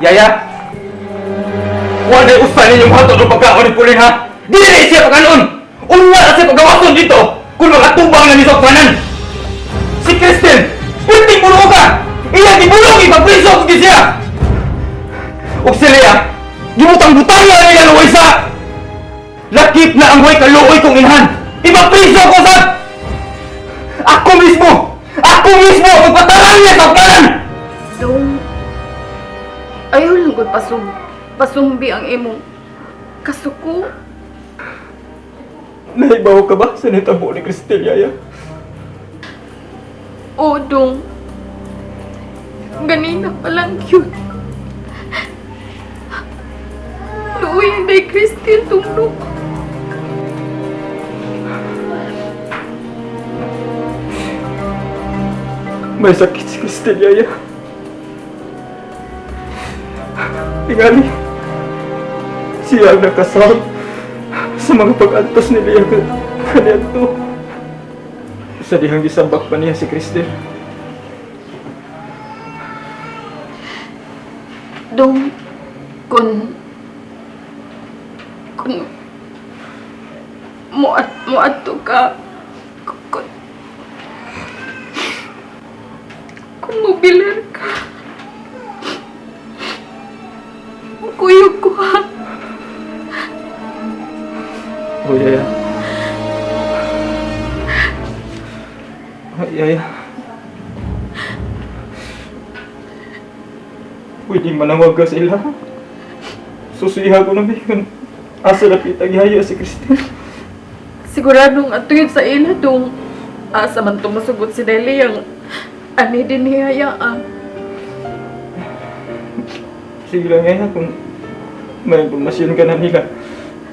Yaya! Huwag na usta ninyong hatod ng pagkaon ni Pulin, ha? Dili siya pagkanon! Una na siya pagkawason dito! Kung makatubang na ni Sokwanan! Si Kristen! Pwede puno ka! Iya gibulong ipagpriso ko siya! Ug si Lea, gibutang-butang na nila ng waysa! Lakip na ang way kaluoy kong inhan! Ipagpriso ko sa... Ako mismo! Ako mismo! Magpatalang niya sa Sokwanan! Dong, ayaw lang ko pasumbi ang imong kasuko. Nahibaw ka ba sa nitabo ni Cristel, Yaya? O, Dong. Ganina pa lang yun. Luoy ang day Christine tunglo. May sakit si Cristel, Yaya. Tingali, siya ang nakasal sa mga pag-antos ni Lea kanito. Sa dihang gisambak pa niya si Cristel. Dong, kung muadto ka, kung mobiler ka, kuyog ko ha. Oh, Yaya. Oh, Yaya. Pwede manawag ka sa ila. Susuiha ko na kung asa na pitag ihaya si Cristel. Siguradong ato yun sa ila, Dong. Asa man tumasugot si Deli ang ani din hihayaan. Sige lang, Yaya, kung may impormasyon ka na nila.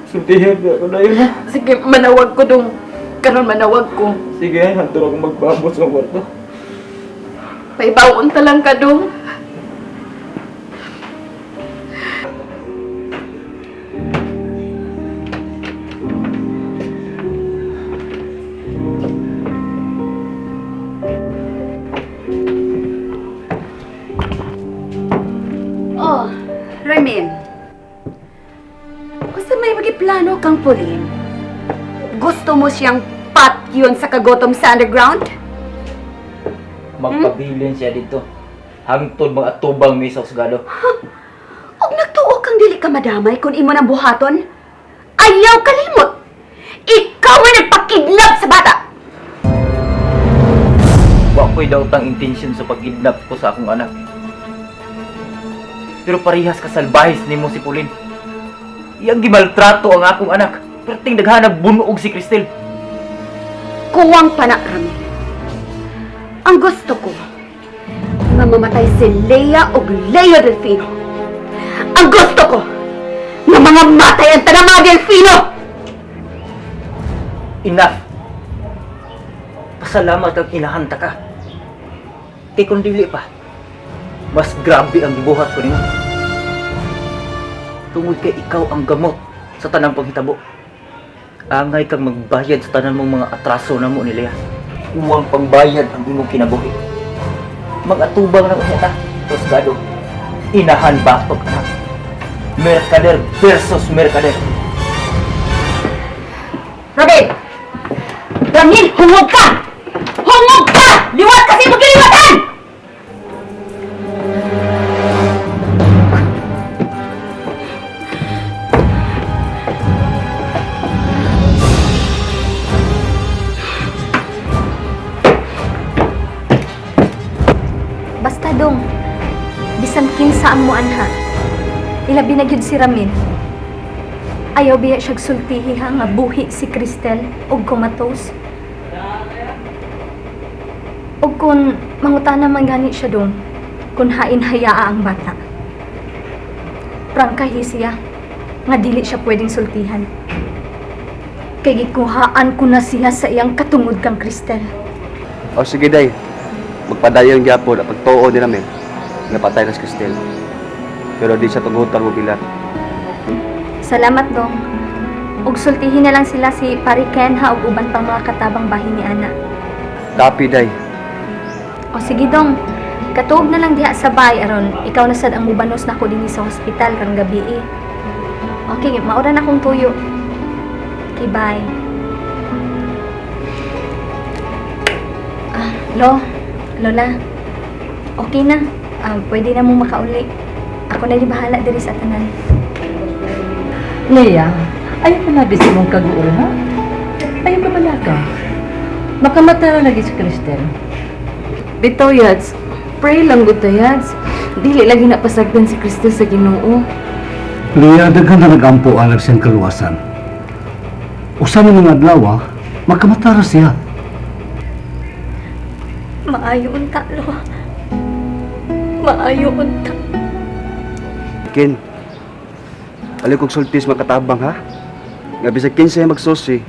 Sultihin ko na yun, ha? Sige, manawag ko, Dong. Karon manawag ko. Sige, hanto akong magbabot sa kwarto. Paibaon ta lang ka, Dong. Oh, Ramin. Basta may magiplano kang Pulin. Gusto mo siyang pat yun sa kagotom sa underground? Magpabilin siya dito. Hangtod mga tubang may sausgado. Og nagtuo kang dili ka madamay kung imo nang buhaton? Ayaw kalimot! Ikaw ay nagpakidnap sa bata! Wa ko'y daotang intensyon sa pagkidnap ko sa akong anak. Pero parihas kasalbahis nimo si Pulin. Iyang gimaltrato ang akong anak. Perting daghanag bunuog si Cristel. Kuwang pa na, Ramin. Ang gusto ko, nga mamatay si Lea o Leo Delfino. Ang gusto ko, nga mga matay ang tanang mga Delfino! Enough! Pasalamat ang kinahanta ka. Kay kung dili pa, mas grabe ang gibuhat ko nimo. Tungod kay ikaw ang gamot sa tanang panghitabo. Angay kang magbayad sa tanan mong mga atraso na mo ni Lea. Uwang pangbayad ang imong kinabuhi. Mag-atubang na unya ta, Osgado. Inahan batok anak. Merkader versus merkader. Ramin! Ramin, hungog ka! Hungog ka! Liwat kasi magliliwatan! Basta dong, bisan kinsa ang mo anha. Ilabi na gyud si Ramin. Ayaw biya siya sultihi ha nga buhi si Cristel og comatose. Og kung mangutana man gani siya dong, kung hain hayaa ang bata. Prangkahi siya nga dili siya pwedeng sultihan. Kay gikuhaan ko na siya sa iyang katungod kang Cristel. O sige, day. Magpadayon gyapon at pagtuo din namin. Napatay na si Cristel. Pero di siya tugutan mo bilat. Salamat dong. Ug sultihin na lang sila si Pari Kenha ug uban pang mga katabang bahin ni Ana. Tapi, day. O sige dong, Katuog na lang diha sa bay aron ikaw na sad ang mubanos nako dinhi sa hospital karong gabi eh. Okay, maura na akong tuyo. Okay, bye. Lola. Okay na. Pwede na mo makauli. Ako na di bahala diri sa tanan. Leia, ayaw ka na bisi mong kaguol, ha? Ayaw ka bala ka. Makamata na lagi si Cristel. Bitaw, Yads. Pray lang gud ta, Yads. Dili lagi na pasagdan si Cristel sa Ginoo. Leia, daghan na nagampo alag siyang kaluwasan. Usa na mga adlaw, magkamatara siya. Maayo unta, Lo. Maayo unta. Ken, alay kong sultis makatabang ha? Nga bisag kinsa magsusi,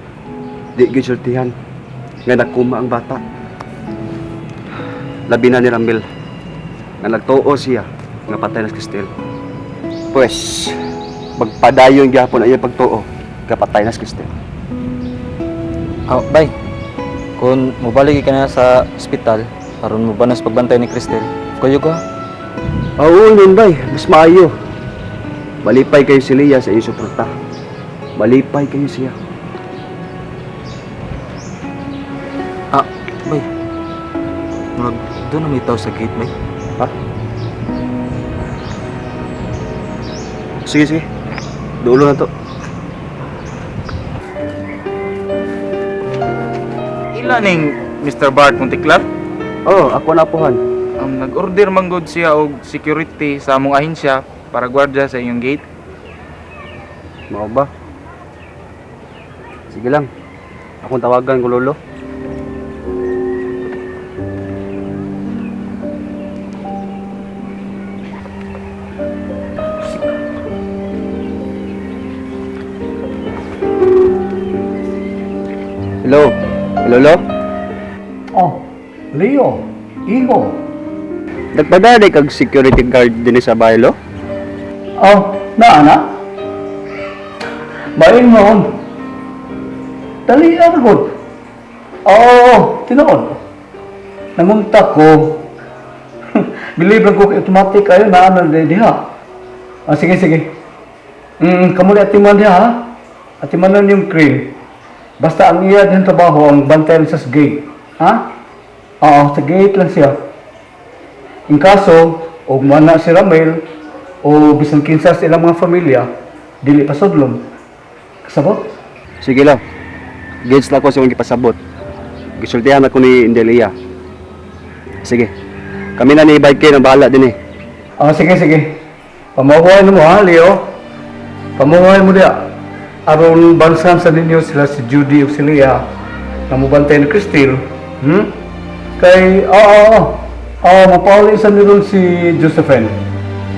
di gyud sultihan. Nga nakuma ang bata. Labi na ni Ramil. Nga nagtuo siya nga patay na si Cristel. Pues, magpadayon gyapon ay pagtuo nga patay na si Cristel. Bay, kung mubalik ka na sa ospital, aron mo ba nas pagbantay ni Cristel, kayo ka? Oo, yun bay, mas maayo. Malipay kayo si Leia sa iyong suporta. Malipay kayo siya. Bay, doon na may tao sa gate, bay. Ha? Sige. Dulo na to. Ila ning Mr. Bart Monticlap? Oo, ako na puhan. Nag-order manggod siya og security sa among ahensya para gwardya sa inyong gate. Mao ba? Sige lang. Akong tawagan ko, Lolo. Hello? Lolo? Oh, Leo, Iho. Nagpadali kag security guard din sa baylo? Oh, na? Maing noon. Dali agad. Oo, tinoon. Nangunta ko. Believe lang ko automatic kayo na ano diha. Sige. Kamu li atiman diha ha? Atimanon yung crane. Basta ang iya din trabaho ang bantayan sa gate. Ha? Oo, sa gate lang siya. In kaso, o mana si Ramel, o bisan kinsa sa ilang mga pamilya, dili pa sudlon. Kasabot? Sige lang. Gage na ko sa akong ipasabot. Gisultihan ako ni Indelia. Sige. Kami na ni Bike na bahala din eh. Sige. Pamahuhay mo ha, Leo. Pamahuhay mo diya. Aron bansan sa ninyo sila si Judy o si Leah na mubantay ni Cristel. Kay, mapaulisan nyo si Josephine.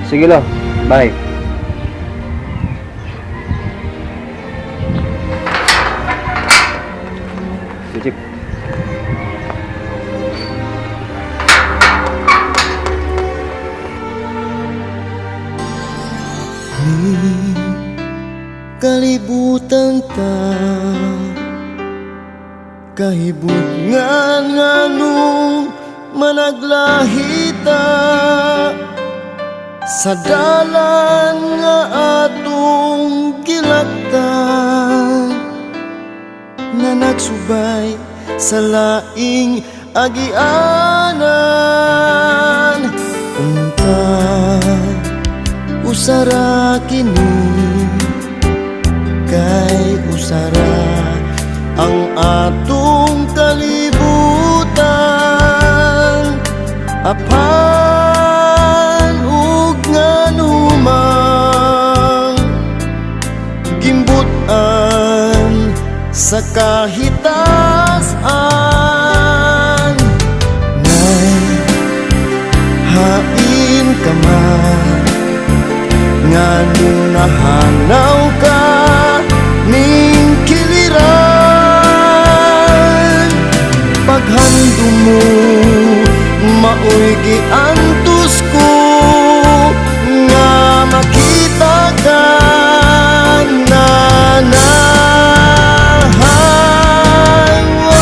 Sige lang. Bye. Sige. Kalibutan ta kahibut nganong managlahita sa dalan nga atong gilaktan na nagsubay sa laing agianan. Unta usara kini kay usara ang atong kalibutan. Apan ug nganumang gimbutan sa kahitasan, nay hain ka man nganong nahanaw ka ning kiliran. Paghandom mo maoy gianto